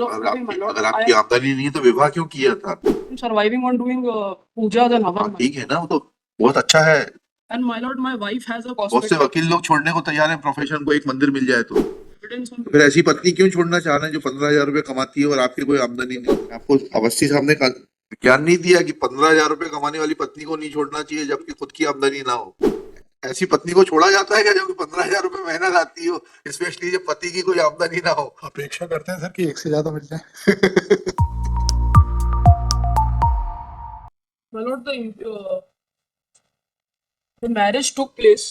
अगर आपकी आमदनी नहीं है तो विवाह क्यों किया था? surviving on doing pujas and हाँ, havan. ठीक है ना, वो तो बहुत अच्छा है। And my lord, my wife has a बहुत से cosmetic वकील लोग छोड़ने को तैयार है प्रोफेशन को, एक मंदिर मिल जाए तो। evidence on. फिर ऐसी पत्नी क्यों छोड़ना चाह रहे हैं जो 15,000 रुपए कमाती है और आपकी कोई आमदनी नहीं? आपको अवस्थी साहब ने ज्ञान नहीं दिया कि 15,000 रुपए कमाने वाली पत्नी को नहीं छोड़ना चाहिए जबकि खुद की आमदनी ना हो? ऐसी पत्नी को छोड़ा जाता है क्या जो 15,000 रुपए मेहनत आती हो, स्पेशली जब पति की कोई आमदनी ना हो? अपेक्षा करते हैं सर कि एक से ज्यादा मिल जाए। My lord, the marriage took place.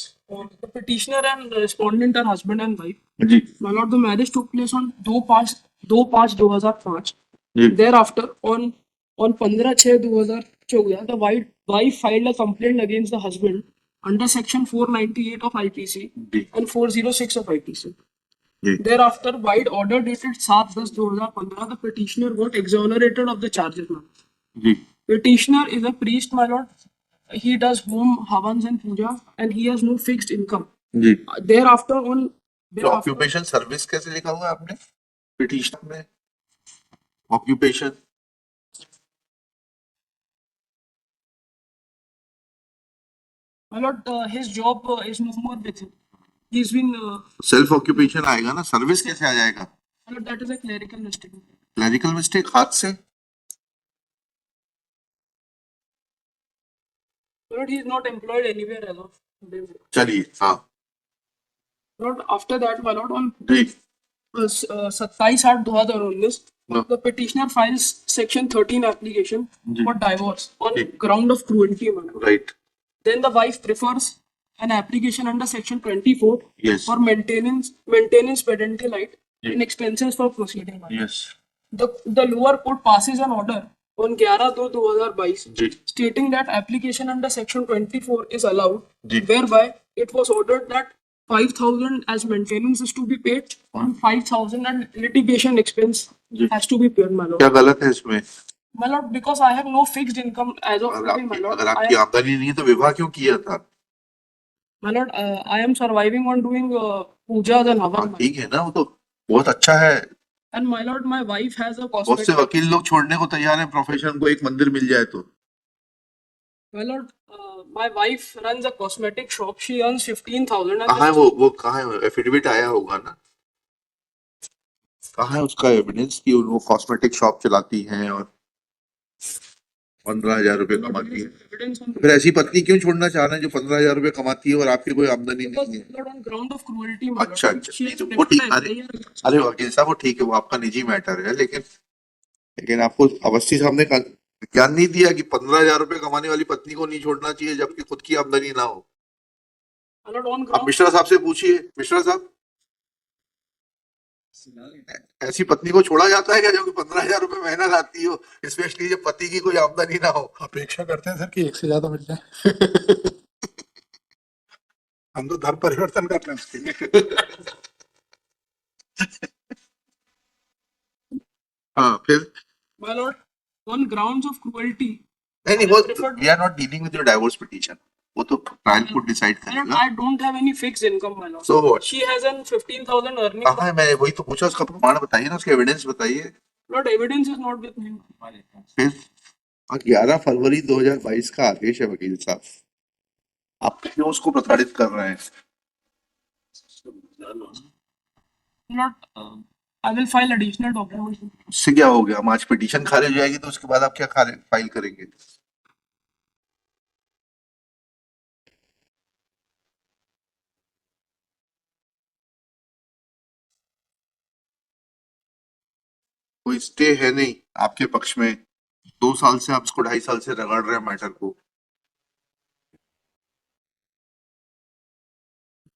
The petitioner and respondent are husband and wife. जी My lord, the marriage took place on 2/5/2005. जी Thereafter, on 15/6/2014, the wife filed a complaint against the husband under section 498 of IPC जी and 406 of IPC. जी Thereafter, by order dated 7/10/2015, the petitioner got exonerated of the charges. जी Petitioner is a priest, my lord. He does home havans and puja, and he has no fixed income. जी। Thereafter, तो occupation service कैसे लिखा हुआ है आपने petition में? Occupation my lord, his job is no more with him. He's been, self occupation आएगा ना, सर्विस कैसे आ जाएगा? my lord, that is a clerical mistake. Clerical mistake हाथ से? My lord, he is not employed anywhere as of today. चलिए हाँ My lord, after that, my lord, on जी 27/8/2019, हाँ, the petitioner files section 13 application जी for divorce on जी ground of cruelty, my lord. Right Then the wife prefers an application under section 24 yes for maintenance parental right and expenses for proceeding. Yes The lower court passes an order on 11/2/2022 जी stating that application under section 24 is allowed, जी whereby it was ordered that 5,000 as maintenance is to be paid and 5,000 and litigation expense जी। has to be paid, my lord. क्या गलत है इसमें? My lord, because I have no fixed income as of today, my lord. अगर आपकी आमदनी नहीं है तो विवाह क्यों किया था? My lord, I am surviving on doing pujas and हाँ, havan. ठीक है ना, वो तो बहुत अच्छा है। And my lord, my wife has a बहुत से cosmetic. वकील लोग छोड़ने को तैयार है प्रोफेशन को, एक मंदिर मिल जाए तो। My lord, my wife runs a cosmetic shop. She earns 15,000. कहाँ है वो कहाँ है? एफिडेविट आया होगा ना? कहाँ है उसका एविडेंस कि वो कॉस्मेटिक शॉप चलाती हैं और 15,000 रुपए कमाती है? Evidence on. फिर ऐसी पत्नी क्यों छोड़ना चाह रहे हैं जो 15,000 रुपए कमाती है और आपकी कोई आमदनी Because, नहीं है? my lord, on ground of cruelty, my अच्छा lord. अच्छा, She नहीं has तो वो ठीक, preferred अरे a अरे वकील साहब वो ठीक है, वो आपका निजी मैटर है, लेकिन आपको अवस्थी साहब ने ज्ञान नहीं दिया कि 15,000 रुपए कमाने वाली पत्नी को नहीं छोड़ना चाहिए जबकि खुद की आमदनी ना हो? My lord, on आप ground. मिश्रा साहब से पूछिए। मिश्रा साहब, ऐसी पत्नी को छोड़ा जाता है क्या जो 15,000 रुपए मेहनत आती हो, स्पेशली जब पति की कोई आमदनी ना हो? अपेक्षा करते हैं सर कि एक से ज्यादा मिल जाए। हम तो धर्म परिवर्तन कर रहे हैं उसके लिए। हाँ फिर My lord, on grounds of cruelty. नहीं I वो preferred. We are not dealing with your divorce petition, वो तो trial court decide My lord, करेगा। I don't have any fixed income, my lord. So what? She has an 15,000 earning. कहाँ है? मैं वही तो पूछा, उसका प्रमाण बताइए ना, उसके एविडेंस बताइए। Lord, evidence is not with me. फिर 11 फरवरी 2022 का आदेश है वकील साहब, आप क्यों उसको प्रताड़ित कर रहे हैं? Lord, I will file additional documents. उससे क्या हो गया? हम आज पिटीशन खारिज हो जाएगी तो उसके बाद आप क्या फाइल करेंगे? कोई स्टे है नहीं आपके पक्ष में, 2 साल से आप इसको 2.5 साल से रगड़ रहे हैं मैटर को।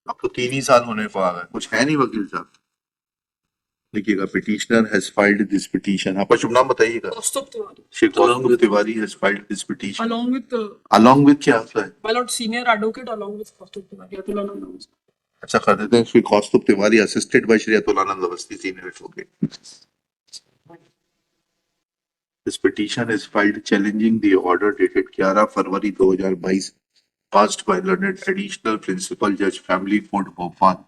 अब तो 3 ही साल होने को आ गए, कुछ है नहीं वकील साहब। देखिएगा, petitioner has filed this petition, आपका शुभ नाम बताइएगा। Kaustubh Tiwari. Shri Kaustubh Tiwari has filed this petition Along with, along with क्या होता है? my lord, senior advocate along with Kaustubh Tiwari. Atulanand Awasthi. अच्छा कर देते हैं, Shri Kaustubh Tiwari assisted by Shri Atulanand Awasthi senior advocate. This petition is filed challenging the order dated 11 February 2022 passed by learned additional principal judge family court Bhopal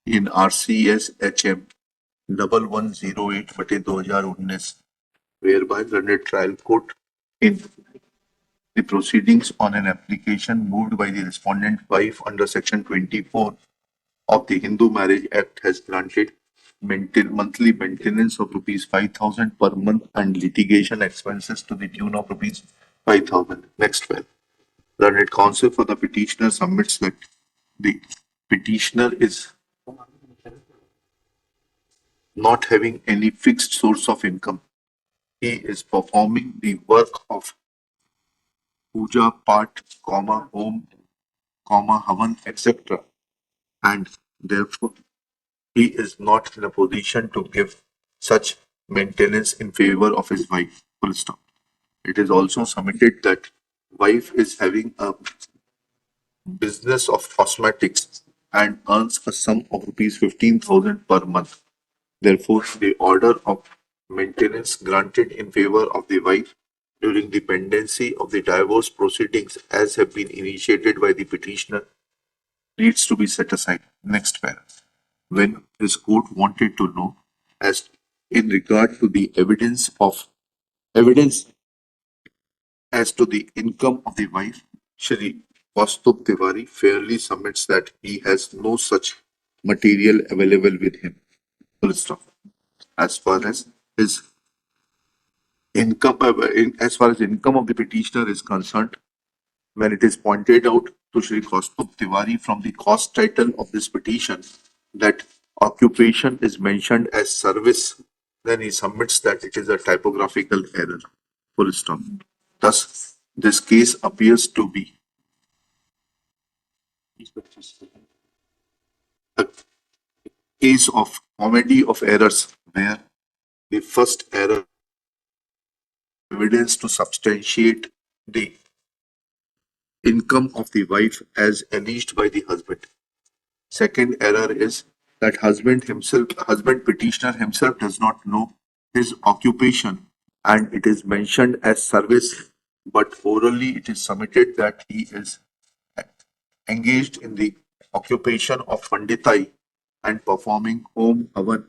in RCS HM 1108/2019, whereby London Trial Court in the proceedings on an application moved by the respondent wife under Section 24 of the Hindu Marriage Act has granted monthly maintenance of rupees 5,000 per month and litigation expenses to the tune of rupees 5,000. Next well. Learned counsel for the petitioner submits that the petitioner is not having any fixed source of income. He is performing the work of puja, part, home, havan, etc. And therefore, he is not in a position to give such maintenance in favor of his wife. Full stop. It is also submitted that wife is having a business of cosmetics and earns a sum of rupees 15,000 per month. Therefore, the order of maintenance granted in favor of the wife during the pendency of the divorce proceedings as have been initiated by the petitioner needs to be set aside. Next paragraph. When his court wanted to know as in regard to the evidence as to the income of the wife, Shri Kaustubh Tiwari fairly submits that he has no such material available with him. Full stop. As far as his income, as far as income of the petitioner is concerned, when it is pointed out to Shri Kaustubh Tiwari from the cost title of this petition that occupation is mentioned as service, then he submits that it is a typographical error. Full stop. Thus, this case appears to be a case of comedy of errors where the first error evidence to substantiate the income of the wife as alleged by the husband. Second error is that husband petitioner himself does not know his occupation and it is mentioned as service, but orally it is submitted that he is engaged in the occupation of Panditai and performing home, havan,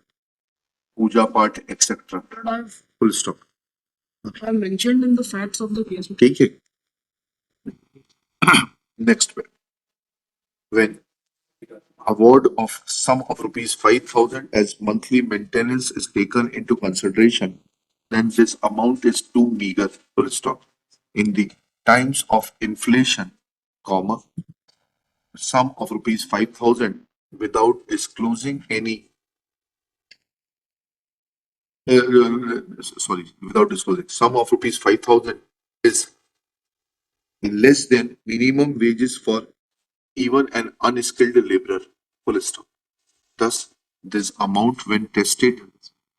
puja part, etc. But Full stop. I've mentioned in the facts of the case. Take it. Next one. When award of sum of rupees 5,000 as monthly maintenance is taken into consideration, then this amount is too meager. Full stop. In the times of inflation, comma, sum of rupees 5,000 without disclosing any without disclosing sum of rupees 5,000 is less than minimum wages for even an unskilled laborer. Full stop. Thus, this amount when tested,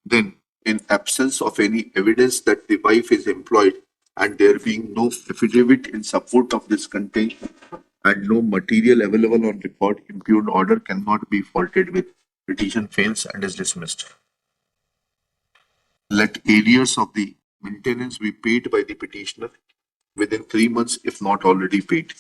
then in absence of any evidence that the wife is employed and there being no affidavit in support of this contention and no material available on record, impugned order cannot be faulted with. Petition fails and is dismissed. Let arrears of the maintenance be paid by the petitioner within 3 months if not already paid.